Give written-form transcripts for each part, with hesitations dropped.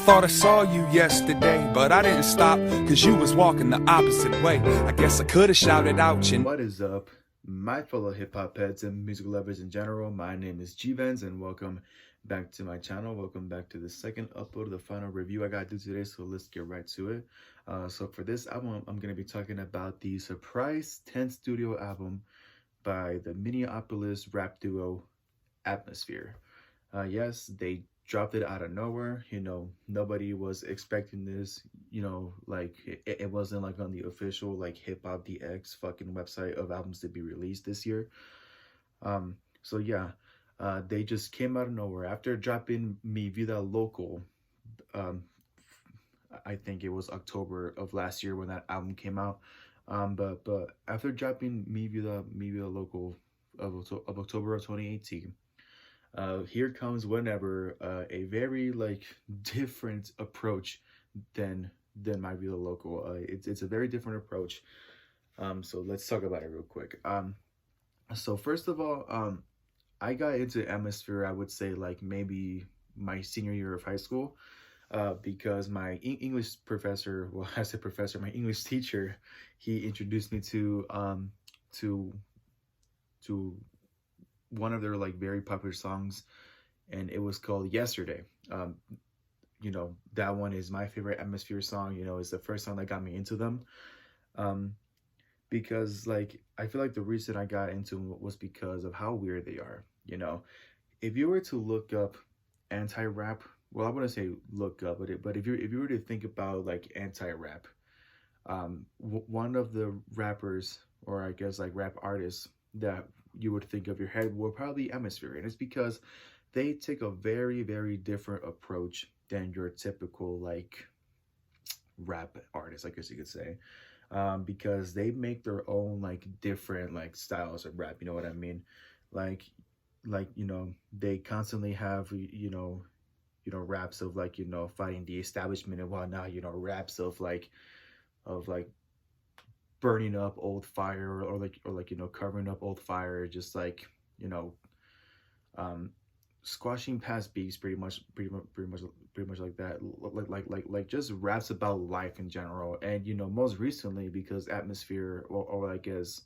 Thought I saw you yesterday, but I didn't stop, cause you was walking the opposite way. I guess I could've shouted out your... What is up, my fellow hip-hop heads and music lovers in general? My name is G-Vans and welcome back to my channel. Welcome back to the second upload of the final review I gotta do today, so let's get right to it. So for this album, I'm gonna be talking about the Surprise 10th studio album by the Minneapolis rap duo Atmosphere. Yes, they dropped it out of nowhere. Nobody was expecting this. Like it wasn't like on the official like Hip Hop DX fucking website of albums to be released this year. So yeah, they just came out of nowhere after dropping Mi Vida Local. Um, I think it was October of last year when that album came out. But after dropping Mi Vida Local of October of 2018. Here comes Whenever, a very like different approach than My Vida Local. It's a very different approach. So let's talk about it real quick. So first of all, I got into Atmosphere, I would say like maybe my senior year of high school, because my English professor, well, I said professor, my English teacher, he introduced me to to one of their like very popular songs, and it was called Yesterday. That one is my favorite Atmosphere song. It's the first song that got me into them. Because like I feel like the reason I got into them was because of how weird they are. If you were to look up anti-rap, well, I wouldn't say look up, but if you were to think about like anti-rap, one of the rappers, or I guess like rap artists that you would think of your head were probably Atmosphere, and it's because they take a very, very different approach than your typical like rap artist, I guess you could say, because they make their own like different like styles of rap. You know what I mean? Like, they constantly have raps of like fighting the establishment and whatnot. Raps of like burning up old fire, or covering up old fire, just like um squashing past beats, pretty much like that, like just raps about life in general. And most recently, because Atmosphere, or I guess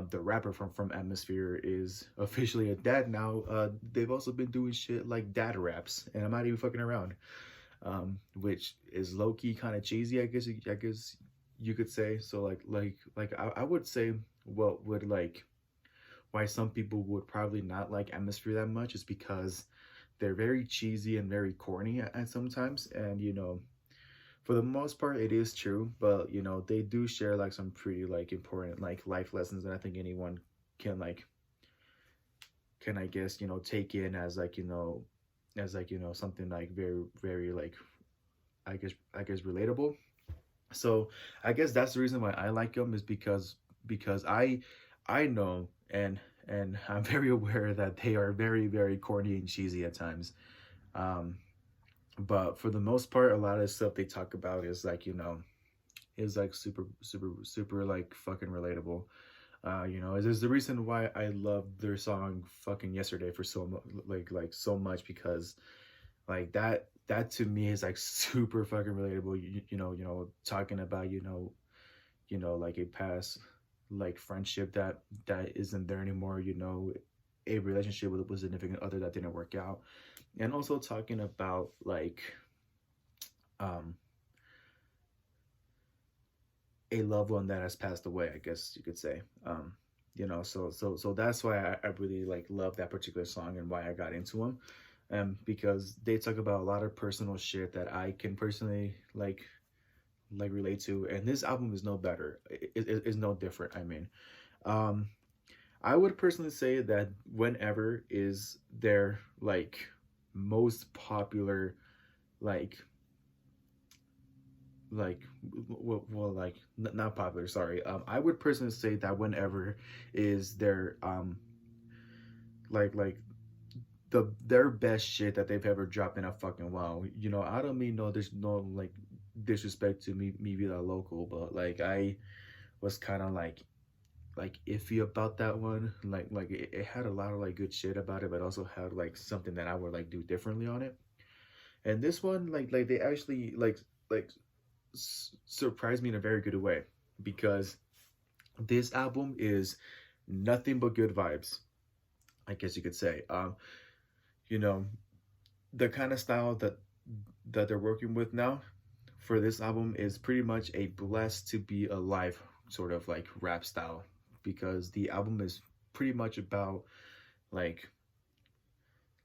the rapper from Atmosphere is officially a dad now, they've also been doing shit like dad raps, and I'm not even fucking around, which is low-key kind of cheesy, I guess you could say. So I would say what would like why some people would probably not like Atmosphere that much is because they're very cheesy and very corny at sometimes. And for the most part it is true, but they do share like some pretty like important like life lessons that I think anyone can like can I guess take in as like something like very, very like I guess relatable. So I guess that's the reason why I like them, is because I know, and I'm very aware that they are very, very corny and cheesy at times. Um, but for the most part, a lot of the stuff they talk about is like is like super, super, super like fucking relatable. Is the reason why I love their song "Fucking Yesterday" for like so much, because like that to me is like super fucking relatable. Talking about like a past like friendship that isn't there anymore. A relationship with a significant other that didn't work out, and also talking about like um a loved one that has passed away, I guess you could say. So that's why I really like love that particular song and why I got into them. Because they talk about a lot of personal shit that I can personally like relate to, and this album is no better. Is no different, I mean. um I would personally say that Whenever is their like most popular, like well, like not popular, sorry. I would personally say that Whenever is their like their best shit that they've ever dropped in a fucking while. I don't mean no, there's no like disrespect to me be that local, but like I was kind of like iffy about that one. It had a lot of like good shit about it, but also had like something that I would like do differently on it. And this one, like they actually like surprised me in a very good way, because this album is nothing but good vibes, I guess you could say. You know, the kind of style that they're working with now for this album is pretty much a blessed to be alive sort of like rap style, because the album is pretty much about like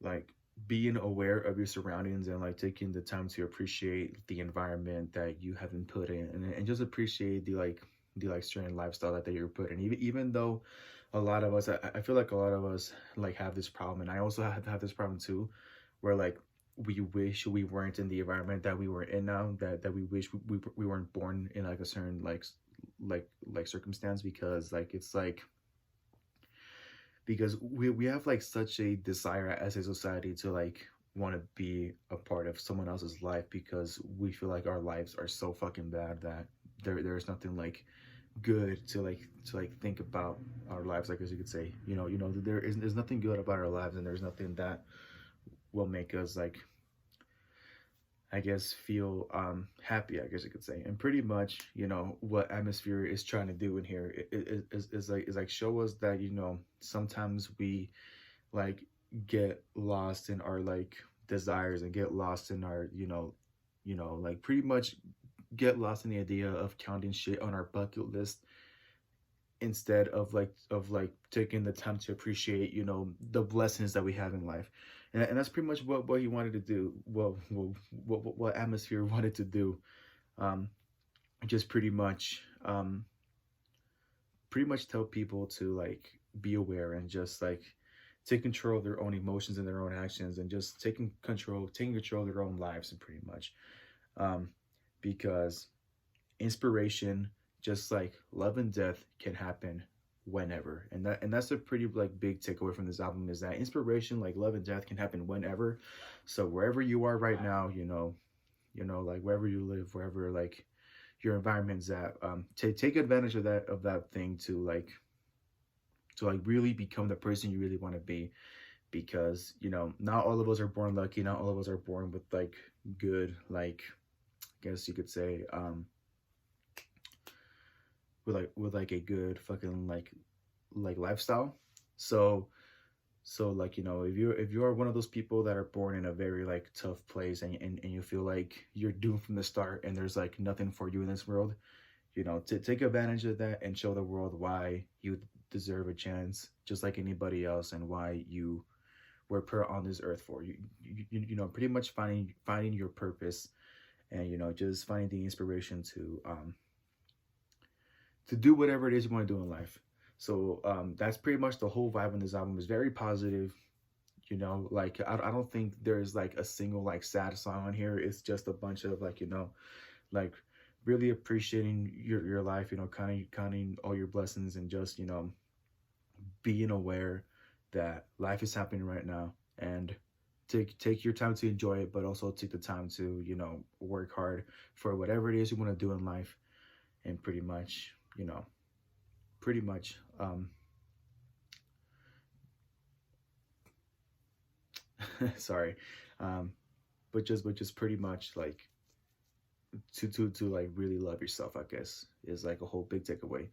like being aware of your surroundings and like taking the time to appreciate the environment that you have been put in, and just appreciate the like certain lifestyle that you're put in, even though a lot of us, I feel like a lot of us like have this problem, and I also have this problem too, where like we wish we weren't in the environment that we were in now, that we wish we weren't born in like a certain like circumstance, because like it's like because we have like such a desire as a society to like want to be a part of someone else's life, because we feel like our lives are so fucking bad that there's nothing like good to like think about our lives, like, as you could say, there's nothing good about our lives, and there's nothing that will make us like, I guess, feel happy, I guess you could say. And pretty much, what Atmosphere is trying to do in here is like show us that, sometimes we like get lost in our like desires, and get lost in our, like pretty much get lost in the idea of counting shit on our bucket list, instead of like taking the time to appreciate, the blessings that we have in life. And that's pretty much what he wanted to do. What Atmosphere wanted to do. um just pretty much tell people to like be aware, and just like take control of their own emotions and their own actions, and just taking control of their own lives, and pretty much, um because inspiration, just like love and death, can happen whenever. And that's a pretty like big takeaway from this album, is that inspiration, like love and death, can happen whenever. So wherever you are right now, like wherever you live, wherever like your environment's at, take advantage of that thing to like really become the person you really want to be. Because not all of us are born lucky, not all of us are born with like good, like, I guess you could say, with like a good fucking like lifestyle. So like, if you are one of those people that are born in a very like tough place, and you feel like you're doomed from the start, and there's like nothing for you in this world, to take advantage of that, and show the world why you deserve a chance just like anybody else, and why you were put on this earth for pretty much finding your purpose, and just finding the inspiration to do whatever it is you want to do in life. So that's pretty much the whole vibe on this album. Is very positive. Like I don't think there's like a single like sad song on here. It's just a bunch of like, like really appreciating your life, counting all your blessings, and just, being aware that life is happening right now, and take your time to enjoy it, but also take the time to, work hard for whatever it is you want to do in life. And pretty much, pretty much sorry, but just pretty much like to like really love yourself, I guess, is like a whole big takeaway.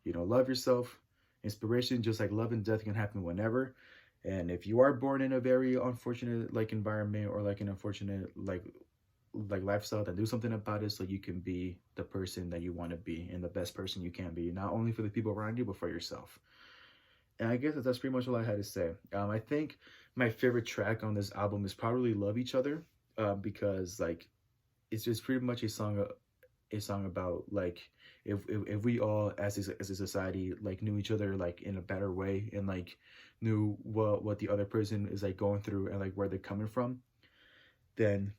Love yourself. Inspiration, just like love and death, can happen whenever. And if you are born in a very unfortunate like environment, or like an unfortunate like lifestyle, then do something about it, so you can be the person that you want to be, and the best person you can be, not only for the people around you, but for yourself. And I guess that's pretty much all I had to say. I think my favorite track on this album is probably "Love Each Other," because like it's just pretty much a song about like, if we all as a society like knew each other like in a better way, and like knew what the other person is like going through, and like where they're coming from, then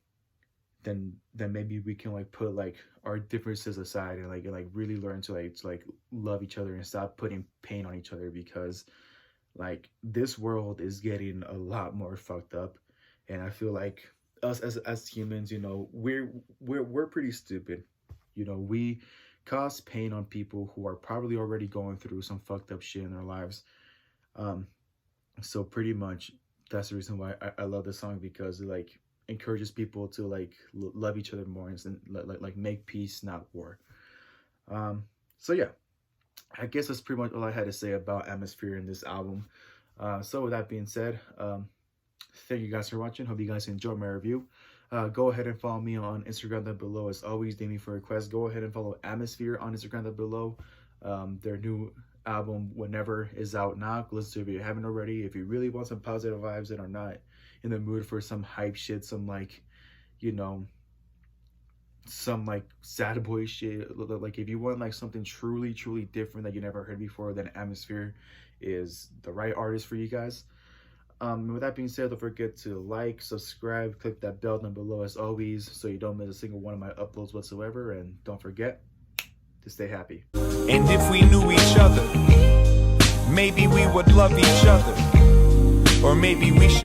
then maybe we can like put like our differences aside, and like really learn to like love each other, and stop putting pain on each other. Because like this world is getting a lot more fucked up, and I feel like us as humans, we're pretty stupid. We cause pain on people who are probably already going through some fucked up shit in their lives. um so pretty much that's the reason why I love this song, because like encourages people to like love each other more and like make peace, not war. So yeah, I guess that's pretty much all I had to say about Atmosphere in this album. So with that being said, thank you guys for watching. Hope you guys enjoyed my review. Go ahead and follow me on Instagram down below. As always, DM me for requests. Go ahead and follow Atmosphere on Instagram down below. Their new album, Whenever, is out now. Go listen to it if you haven't already. If you really want some positive vibes and are not in the mood for some hype shit, some like, you know, some like sad boy shit, like if you want like something truly different that you never heard before, then Atmosphere is the right artist for you guys. With that being said, don't forget to like, subscribe, click that bell down below as always, so you don't miss a single one of my uploads whatsoever. And don't forget to stay happy. And if we knew each other, maybe we would love each other. Or maybe we should